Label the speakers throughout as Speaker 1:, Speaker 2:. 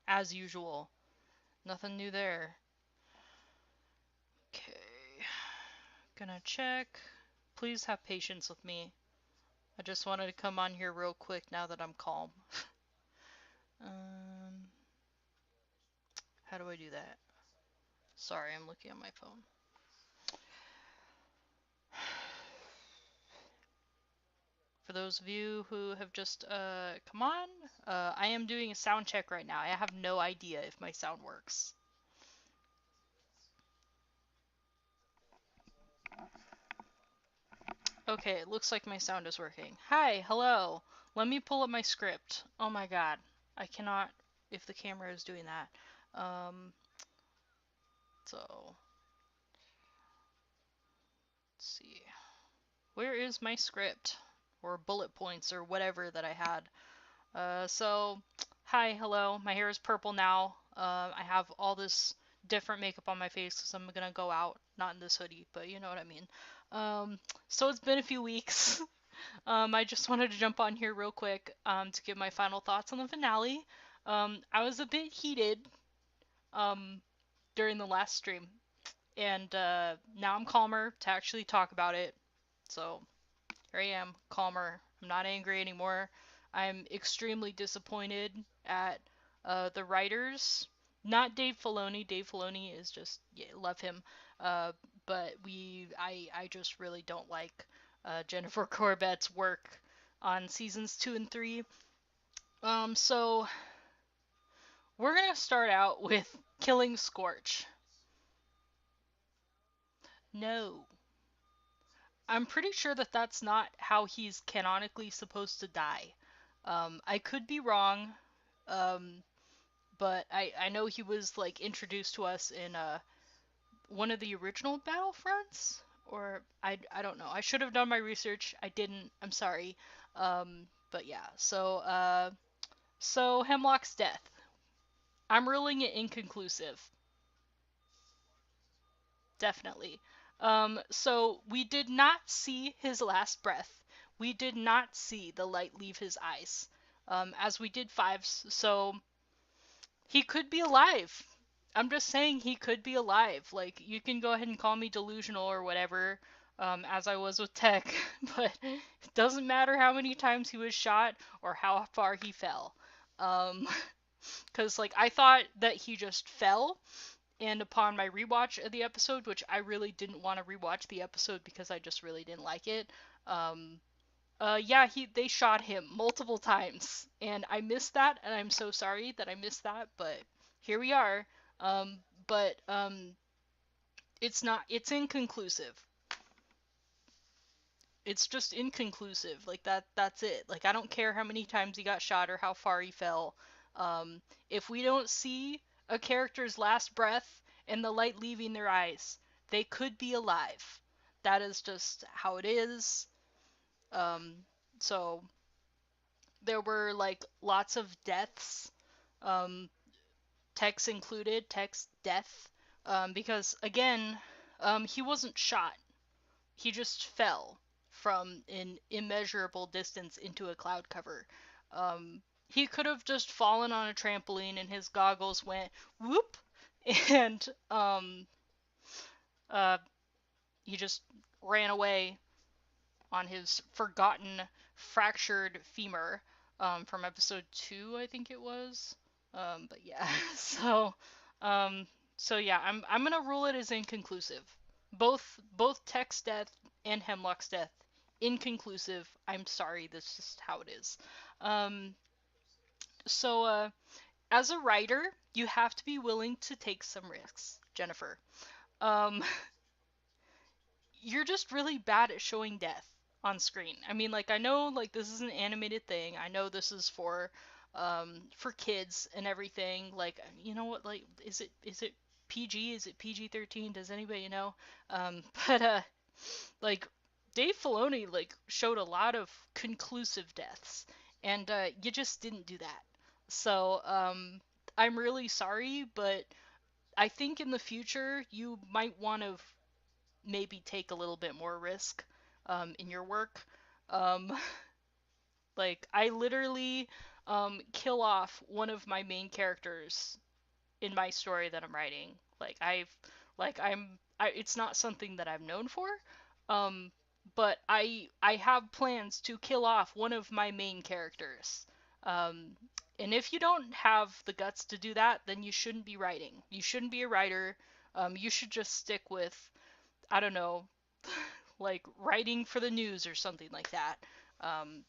Speaker 1: as usual. Nothing new there. Okay. Gonna check. Please have patience with me. I just wanted to come on here real quick now that I'm calm. um, how do I do that? Sorry, I'm looking at my phone. For those of you who have just come on, I am doing a sound check right now. I have no idea if my sound works. Okay, it looks like my sound is working. Hi, hello. Let me pull up my script. Oh my god. I cannot if the camera is doing that. So let's see. Where is my script? Or bullet points or whatever that I had. Hi, hello. My hair is purple now. I have all this different makeup on my face because I'm gonna go out. Not in this hoodie, but you know what I mean. So it's been a few weeks. I just wanted to jump on here real quick to give my final thoughts on the finale. I was a bit heated um, during the last stream, and now I'm calmer to actually talk about it. So here I am, calmer. I'm not angry anymore. I'm extremely disappointed at the writers. Not Dave Filoni. Dave Filoni is just, yeah, love him. Uh, but I just really don't like Jennifer Corbett's work on seasons 2 and 3. So we're gonna start out with killing Scorch. No, I'm pretty sure that that's not how he's canonically supposed to die. I could be wrong, um, but I know he was like introduced to us in one of the original Battlefronts, or I don't know. I should have done my research. I didn't. I'm sorry. But yeah. So Hemlock's death. I'm ruling it inconclusive. Definitely. So we did not see his last breath. We did not see the light leave his eyes, as we did Fives. So he could be alive. I'm just saying he could be alive. Like, you can go ahead and call me delusional or whatever, as I was with Tech, but it doesn't matter how many times he was shot or how far he fell. Um, because, like, I thought that he just fell, and upon my rewatch of the episode, which I really didn't want to rewatch the episode because I just really didn't like it, yeah, they shot him multiple times, and I missed that, and I'm so sorry that I missed that, but here we are. But it's not. It's inconclusive. It's just inconclusive. Like that. That's it. Like, I don't care how many times he got shot or how far he fell. If we don't see a character's last breath and the light leaving their eyes, they could be alive. That is just how it is. Um, so there were like lots of deaths, um, Tech's included, Tech's death, because again, he wasn't shot. He just fell from an immeasurable distance into a cloud cover. He could have just fallen on a trampoline and his goggles went whoop, and uh, he just ran away on his forgotten fractured femur, from episode 2, I think it was. But yeah, so um, so yeah, I'm gonna rule it as inconclusive. Both Tech's death and Hemlock's death inconclusive. I'm sorry, that's just how it is. Um, so as a writer, you have to be willing to take some risks, Jennifer. Um, you're just really bad at showing death on screen. I mean, like, I know, like, this is an animated thing. I know this is for kids and everything. Like, you know what, like, is it PG? Is it PG-13? Does anybody know? But like, Dave Filoni, like, showed a lot of conclusive deaths, and you just didn't do that. So, I'm really sorry, but I think in the future you might want to maybe take a little bit more risk in your work. Um, like, I literally kill off one of my main characters in my story that I'm writing. It's not something that I'm known for, um, but I have plans to kill off one of my main characters. Um, and if you don't have the guts to do that, then you shouldn't be writing. You shouldn't be a writer. You should just stick with, I don't know, like writing for the news or something like that. Um,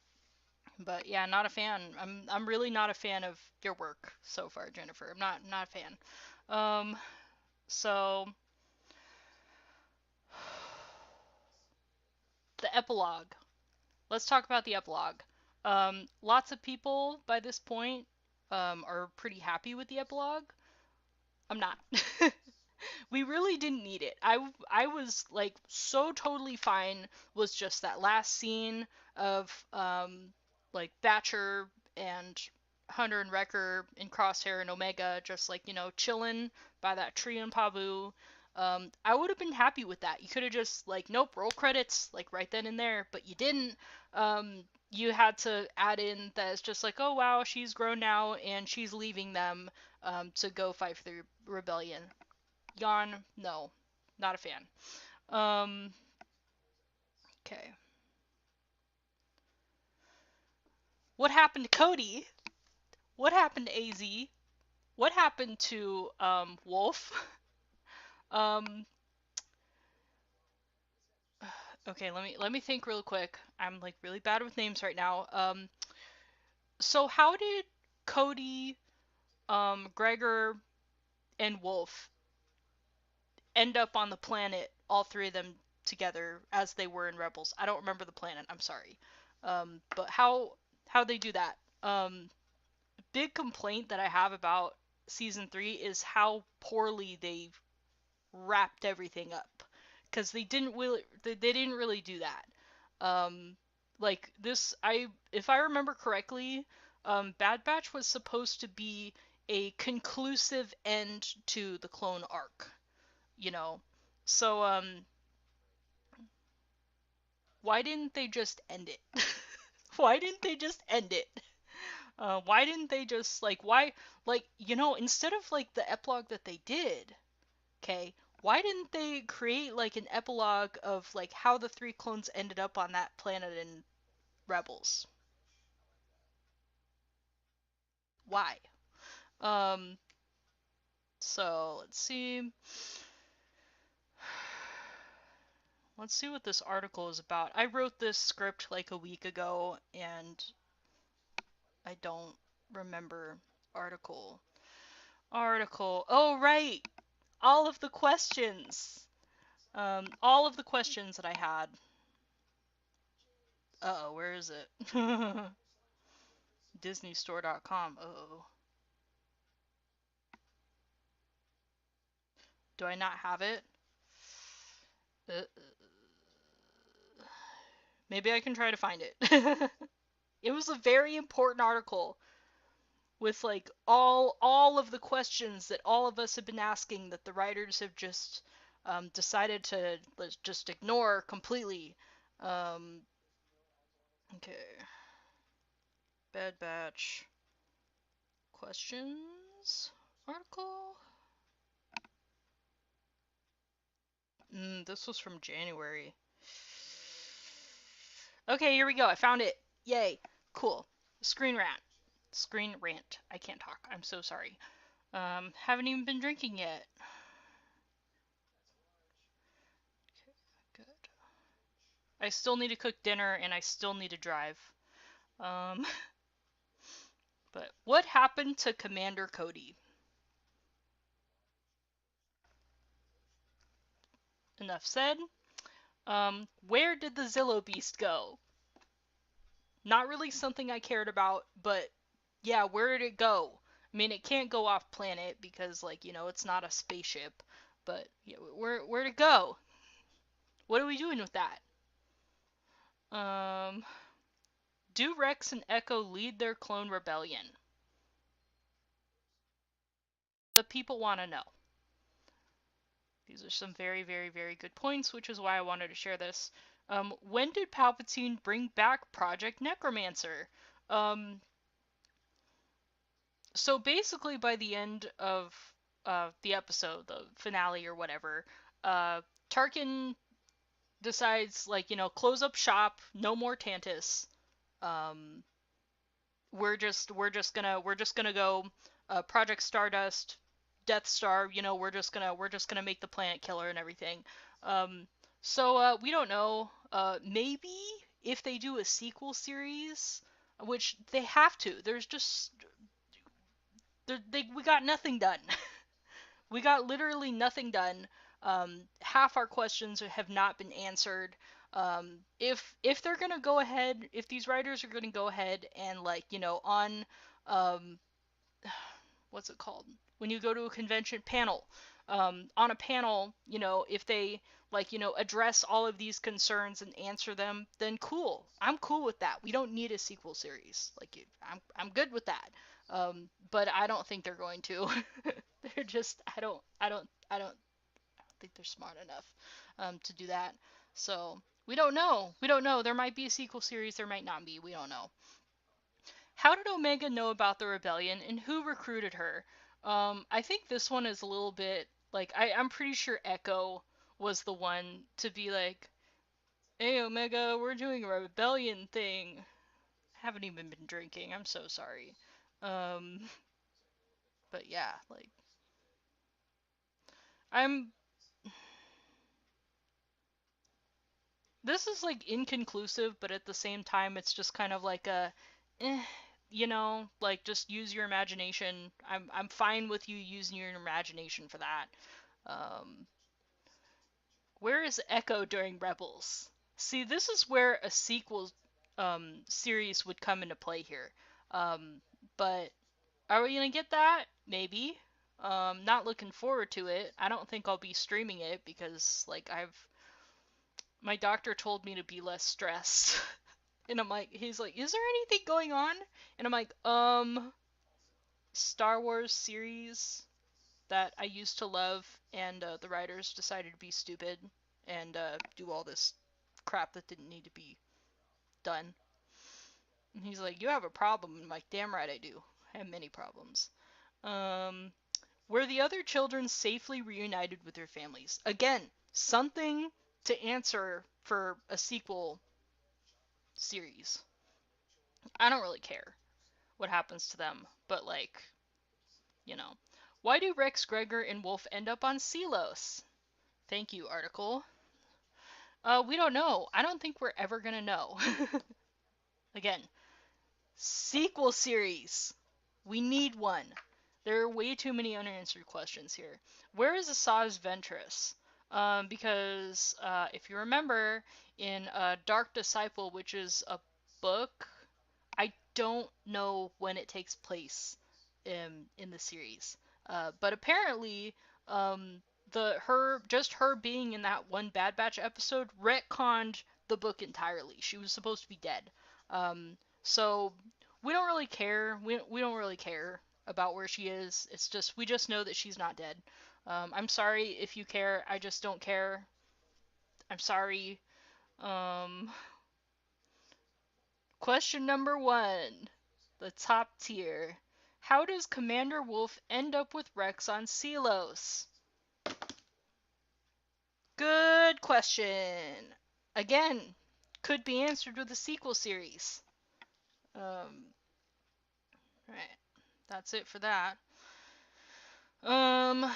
Speaker 1: but yeah, not a fan. I'm really not a fan of your work so far, Jennifer. I'm not a fan. Um, so the epilogue. Let's talk about the epilogue. Lots of people by this point are pretty happy with the epilogue. I'm not. We really didn't need it. I was like so totally fine was just that last scene of like Thatcher and Hunter and Wrecker and Crosshair and Omega just like, you know, chilling by that tree in Pabu. I would have been happy with that. You could have just like, nope, roll credits like right then and there, but you didn't. You had to add in that it's just like, oh wow, she's grown now and she's leaving them to go fight for the rebellion. Yawn, no, not a fan. Um, okay. What happened to Cody? What happened to AZ? What happened to Wolf? um, okay, let me think real quick. I'm like really bad with names right now. So how did Cody, Gregor, and Wolf end up on the planet? All three of them together as they were in Rebels. I don't remember the planet. I'm sorry. But how they do that? Big complaint that I have about season 3 is how poorly they wrapped everything up, because they didn't really do that. Like this, I if I remember correctly, Bad Batch was supposed to be a conclusive end to the clone arc, you know. So why didn't they just end it? Why didn't they just end it? Why didn't they just like why like you know instead of like the epilogue that they did, okay? Why didn't they create like an epilogue of like how the three clones ended up on that planet in Rebels? Why? Um, so let's see. Let's see what this article is about. I wrote this script like a week ago and I don't remember article. Article. Oh right. All of the questions. All of the questions that I had. Uh-oh, where is it? DisneyStore.com. Uh-oh. Do I not have it? Uh, Maybe I can try to find it. It was a very important article with like all of the questions that all of us have been asking that the writers have just decided to just ignore completely. Um, okay, Bad Batch questions article. This was from January. Okay, here we go. I found it. Yay. Cool. Screen rant. Screen rant. I can't talk. I'm so sorry. Haven't even been drinking yet. Okay, good. I still need to cook dinner and I still need to drive. Um, but what happened to Commander Cody? Enough said. Where did the Zillo Beast go? Not really something I cared about, but yeah, where did it go? I mean, it can't go off planet because, like, you know, it's not a spaceship. But yeah, where'd it go? What are we doing with that? Um, do Rex and Echo lead their clone rebellion? The people want to know. These are some very, very, very good points, which is why I wanted to share this. When did Palpatine bring back Project Necromancer? Um, So basically, by the end of the episode, the finale or whatever, Tarkin decides, like, close up shop, no more Tantus. Um, we're just gonna go Project Stardust, Death Star. We're just gonna make the planet killer and everything. Um, so we don't know. Maybe if they do a sequel series, which they have to. There's just we got nothing done. We got literally nothing done. Half our questions have not been answered. If they're gonna go ahead, if these writers are gonna go ahead and, like, on um, what's it called, when you go to a convention panel, on a panel, if they, like, address all of these concerns and answer them, then cool. I'm cool with that. We don't need a sequel series. Like, I'm good with that. But I don't think they're going to. They're just, I don't think they're smart enough to do that. So we don't know. We don't know. There might be a sequel series. There might not be. We don't know. How did Omega know about the rebellion, and who recruited her? I think this one is a little bit like, I'm pretty sure Echo was the one to be like, "Hey Omega, we're doing a rebellion thing." I haven't even been drinking. I'm so sorry. Um, but yeah, like, I'm. This is, like, inconclusive, but at the same time, it's just kind of like a, eh, like, just use your imagination. I'm fine with you using your imagination for that. Um, where is Echo during Rebels? See, this is where a sequel series would come into play here. Um, but are we gonna get that? Maybe. Not looking forward to it. I don't think I'll be streaming it because, like, my doctor told me to be less stressed. And he's like, is there anything going on? And I'm like, Star Wars series that I used to love, and the writers decided to be stupid and do all this crap that didn't need to be done. And he's like, you have a problem. I'm like, damn right I do. I have many problems. Um, were the other children safely reunited with their families? Again, something to answer for a sequel series. I don't really care what happens to them, but, like, you know. Why do Rex, Gregor, and Wolf end up on Selos? Thank you, article. We don't know. I don't think we're ever gonna know. Again, sequel series. We need one. There are way too many unanswered questions here. Where is Asajj Ventress? Because if you remember, in Dark Disciple, which is a book, I don't know when it takes place in the series, but apparently, her being in that one Bad Batch episode retconned the book entirely. She was supposed to be dead. So we don't really care. We don't really care about where she is. It's just, we just know that she's not dead. I'm sorry if you care. I just don't care. I'm sorry. Um, Question number one, the top tier. How does Commander Wolf end up with Rex on Selos? Good question. Again, could be answered with a sequel series. Right. That's it for that. Um,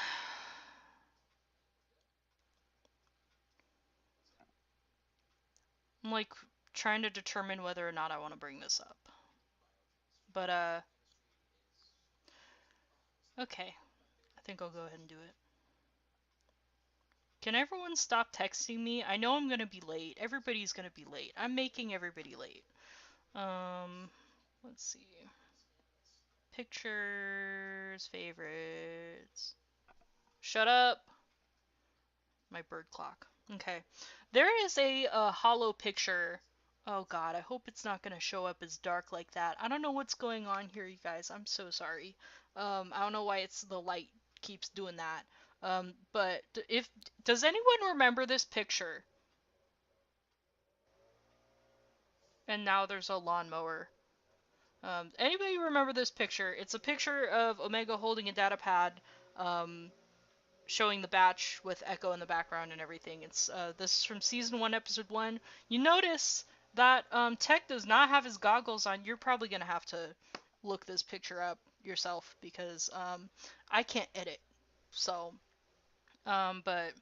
Speaker 1: I'm, like, trying to determine whether or not I want to bring this up. But, okay. I think I'll go ahead and do it. Can everyone stop texting me? I know I'm gonna be late. Everybody's gonna be late. I'm making everybody late. Let's see. Pictures, favorites. Shut up. My bird clock. Okay. There is a hollow picture. Oh god, I hope it's not gonna show up as dark like that. I don't know what's going on here, you guys. I'm so sorry. I don't know why the light keeps doing that. But if does anyone remember this picture? And now there's a lawnmower. Anybody remember this picture? It's a picture of Omega holding a data pad, um, showing the batch with Echo in the background and everything. It's this is from season 1, episode 1. You notice that Tech does not have his goggles on. You're probably gonna have to look this picture up yourself because I can't edit. So, but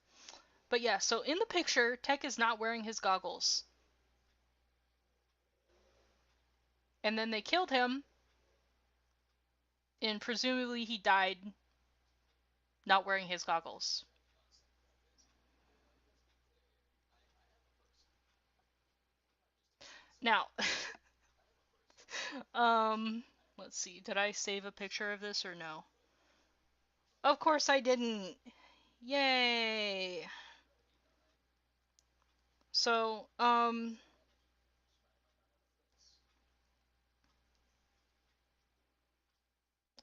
Speaker 1: yeah. So in the picture, Tech is not wearing his goggles, and then they killed him, and presumably he died not wearing his goggles. Now, um, let's see. Did I save a picture of this or no? Of course I didn't. Yay. So, I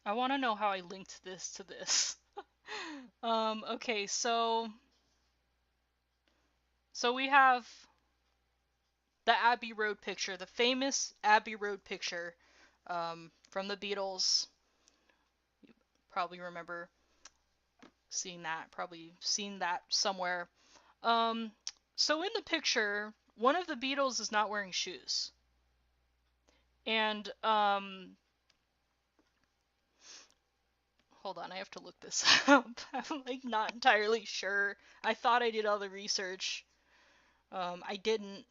Speaker 1: want to know how I linked this to this. Okay, so we have the Abbey Road picture, the famous Abbey Road picture, from the Beatles. You probably remember seeing that, probably seen that somewhere. Um, so in the picture, one of the Beatles is not wearing shoes. And, hold on, I have to look this up. I'm like not entirely sure. I thought I did all the research. I didn't.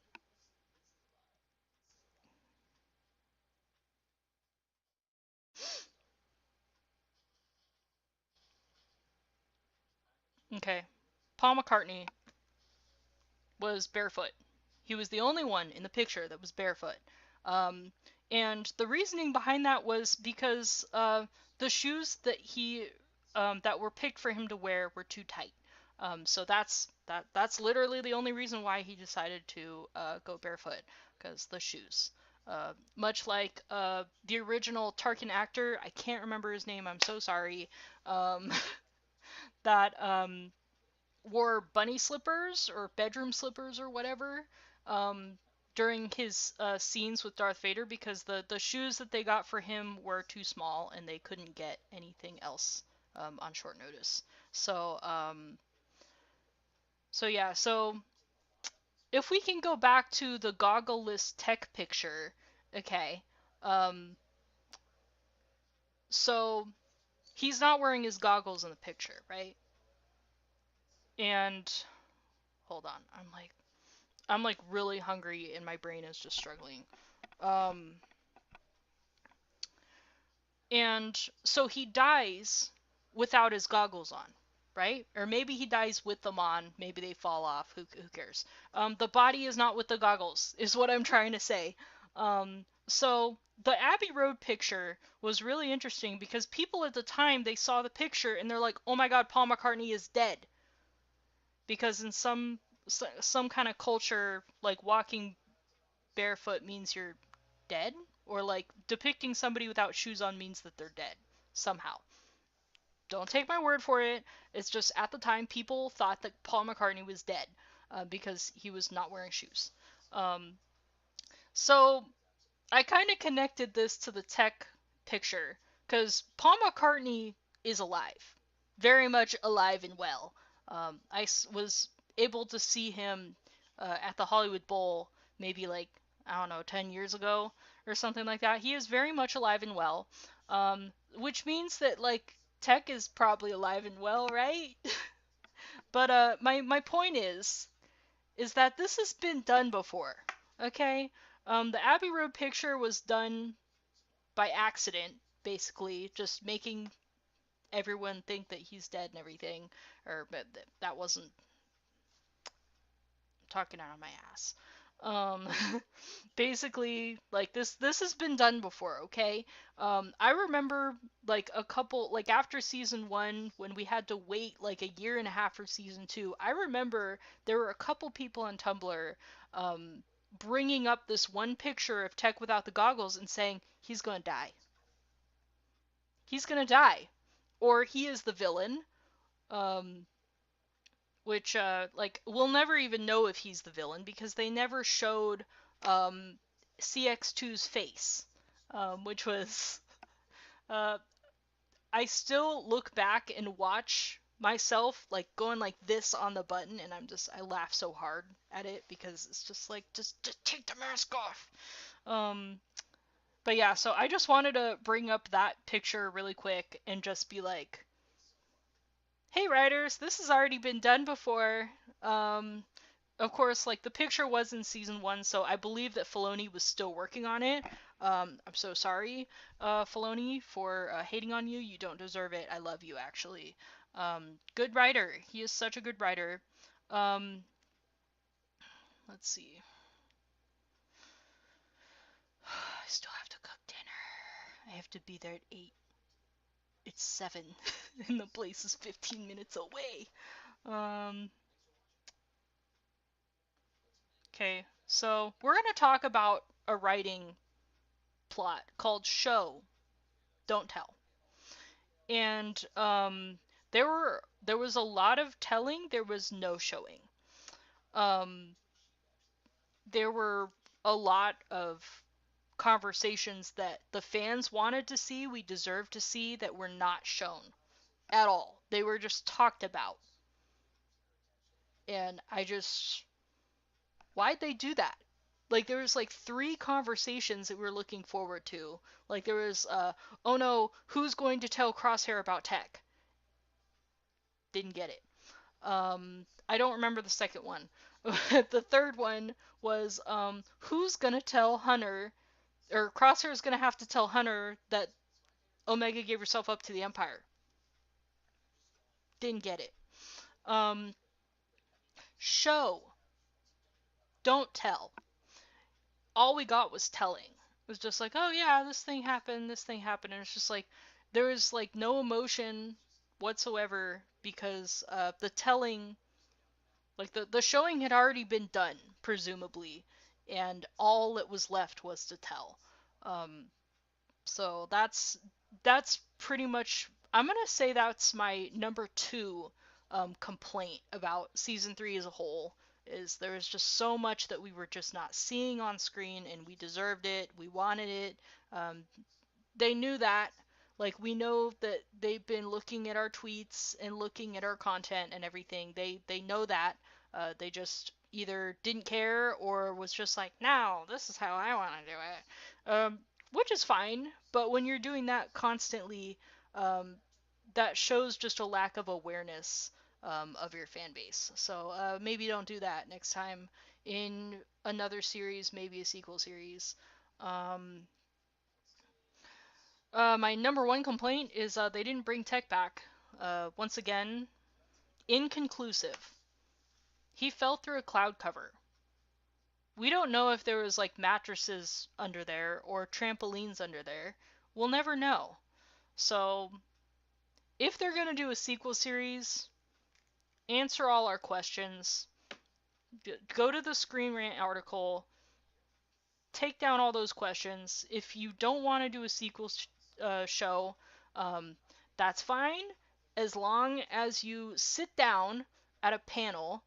Speaker 1: Okay. Paul McCartney was barefoot. He was the only one in the picture that was barefoot. Um, and the reasoning behind that was because the shoes that were picked for him to wear were too tight. So that's literally the only reason why he decided to go barefoot, because the shoes. Much like the original Tarkin actor, I can't remember his name. I'm so sorry. Um, that wore bunny slippers or bedroom slippers or whatever, um, during his scenes with Darth Vader, because the shoes that they got for him were too small and they couldn't get anything else on short notice. So yeah, so if we can go back to the goggle-less Tech picture, okay, um, so he's not wearing his goggles in the picture, right? And hold on, I'm like really hungry and my brain is just struggling. Um, and so he dies without his goggles on, right? Or maybe he dies with them on. Maybe they fall off. Who cares? The body is not with the goggles, is what I'm trying to say. So the Abbey Road picture was really interesting because people at the time, they saw the picture and they're like, "Oh my God, Paul McCartney is dead." Because in some kind of culture, like walking barefoot means you're dead, or like depicting somebody without shoes on means that they're dead somehow. Don't take my word for it. It's just at the time people thought that Paul McCartney was dead because he was not wearing shoes. Um, so I kind of connected this to the Tech picture because Paul McCartney is alive, very much alive and well. Was able to see him at the Hollywood Bowl maybe like, I don't know, 10 years ago or something like that. He is very much alive and well, which means that like Tech is probably alive and well, right? But my point is that this has been done before. Okay, the Abbey Road picture was done by accident, basically, just making everyone think that he's dead and everything. Or but that wasn't talking out of my ass. Um, basically, like this has been done before. Okay, I remember like a couple, like after season 1 when we had to wait like a year and a half for season 2. I remember there were a couple people on Tumblr um, bringing up this one picture of Tech without the goggles and saying he's gonna die. He's gonna die, or he is the villain. Um, which like we'll never even know if he's the villain because they never showed um, CX2's face. which was uh, I still look back and watch myself like going like this on the button, and I laugh so hard at it because it's just like just take the mask off. Um, but yeah, so I just wanted to bring up that picture really quick and just be like, hey writers, this has already been done before. Um, of course, like the picture was in season 1, so I believe that Filoni was still working on it. I'm so sorry, Filoni, for hating on you. You don't deserve it. I love you, actually. Good writer. He is such a good writer. Um, let's see. I still have to cook dinner. I have to be there at 8. It's 7, and the place is 15 minutes away. Um, okay, so we're gonna talk about a writing plot called Show, Don't Tell. And there was a lot of telling, there was no showing. Um, there were a lot of conversations that the fans wanted to see, we deserved to see, that were not shown at all. They were just talked about. And I just, why'd they do that? Like there was like 3 conversations that we were looking forward to. Like there was oh no, who's going to tell Crosshair about Tech? Didn't get it. I don't remember the second one. The third one was who's gonna tell Hunter, or Crosshair's gonna have to tell Hunter that Omega gave herself up to the Empire. Didn't get it. Um, show, don't tell. All we got was telling. It was just like, oh yeah, this thing happened, and it's just like there was like no emotion whatsoever because the telling, like the showing had already been done, presumably, and all that was left was to tell. Um, so that's pretty much. I'm gonna say that's my number 2 complaint about season 3 as a whole. Is there was just so much that we were just not seeing on screen, and we deserved it. We wanted it. Um, they knew that. Like we know that they've been looking at our tweets and looking at our content and everything. They know that. They just either didn't care or was just like, no, this is how I want to do it. Which is fine, but when you're doing that constantly, um, that shows just a lack of awareness of your fan base. So maybe don't do that next time in another series, maybe a sequel series. Um, my number 1 complaint is they didn't bring Tech back. Once again, inconclusive. He fell through a cloud cover. We don't know if there was like mattresses under there or trampolines under there. We'll never know. So, if they're going to do a sequel series, answer all our questions. Go to the Screen Rant article, take down all those questions. If you don't want to do a sequel show, um, that's fine, as long as you sit down at a panel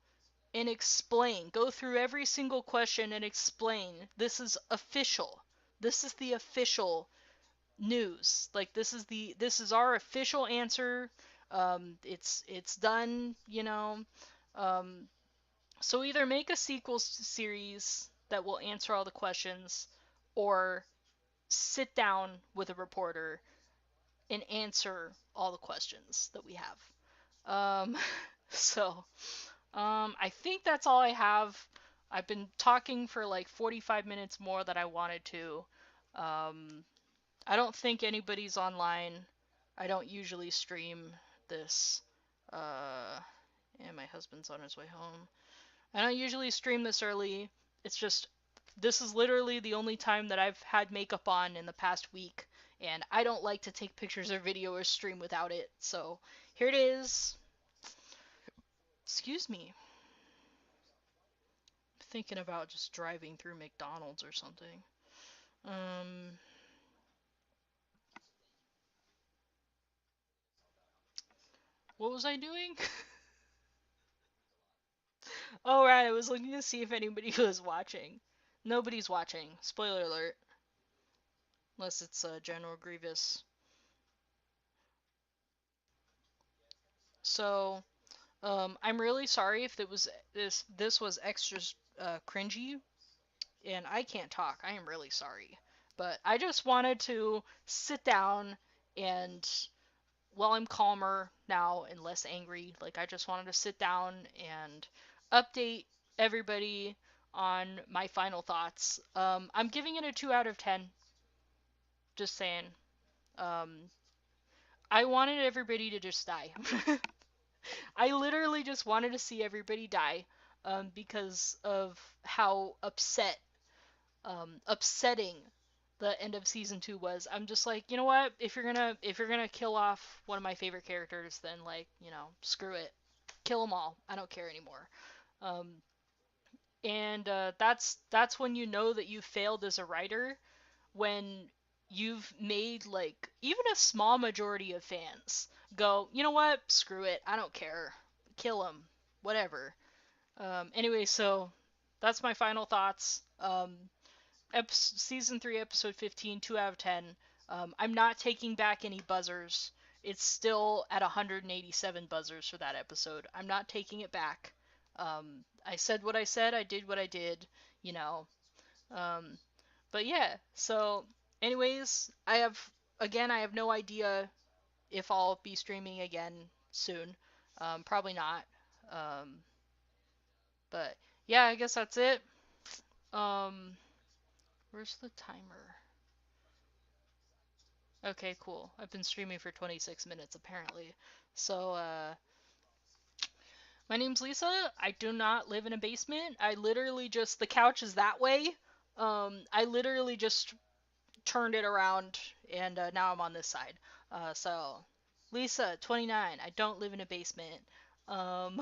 Speaker 1: and explain. Go through every single question and explain. This is official. This is the official news. Like this is our official answer. It's done. Um, so either make a sequel series that will answer all the questions, or sit down with a reporter and answer all the questions that we have. So I think that's all I have. I've been talking for like 45 minutes more than I wanted to. Um, I don't think anybody's online. I don't usually stream this. And my husband's on his way home. I don't usually stream this early. It's just, this is literally the only time that I've had makeup on in the past week, and I don't like to take pictures or video or stream without it. So here it is. Excuse me. I'm thinking about just driving through McDonald's or something. Um, what was I doing? Oh, right, I was looking to see if anybody was watching. Nobody's watching. Spoiler alert. unless it's General Grievous. So, I'm really sorry if this was extra cringy, and I can't talk. I am really sorry, but I just wanted to sit down and, while I'm calmer now and less angry, like I just wanted to sit down and update everybody on my final thoughts. I'm giving it a 2 out of 10. Just saying. Um, I wanted everybody to just die. I literally just wanted to see everybody die, because of how upsetting the end of season 2 was. I'm just like, you know what? If you're gonna kill off one of my favorite characters, then, like, screw it, kill them all. I don't care anymore. Um, and that's when you know that you failed as a writer, when you've made, like, even a small majority of fans go, you know what? Screw it. I don't care. Kill him. Whatever. Anyway, so that's my final thoughts. Season 3, episode 15, 2 out of 10. I'm not taking back any buzzers. It's still at 187 buzzers for that episode. I'm not taking it back. I said what I said. I did what I did. You know. Um, but yeah. So, anyways, I have no idea if I'll be streaming again soon. Probably not. Um, but yeah, I guess that's it. Um, where's the timer? Okay, cool. I've been streaming for 26 minutes apparently. So, my name's Lisa. I do not live in a basement. I literally just, the couch is that way. I literally just turned it around, and now I'm on this side. So, Lisa, 29. I don't live in a basement. Um,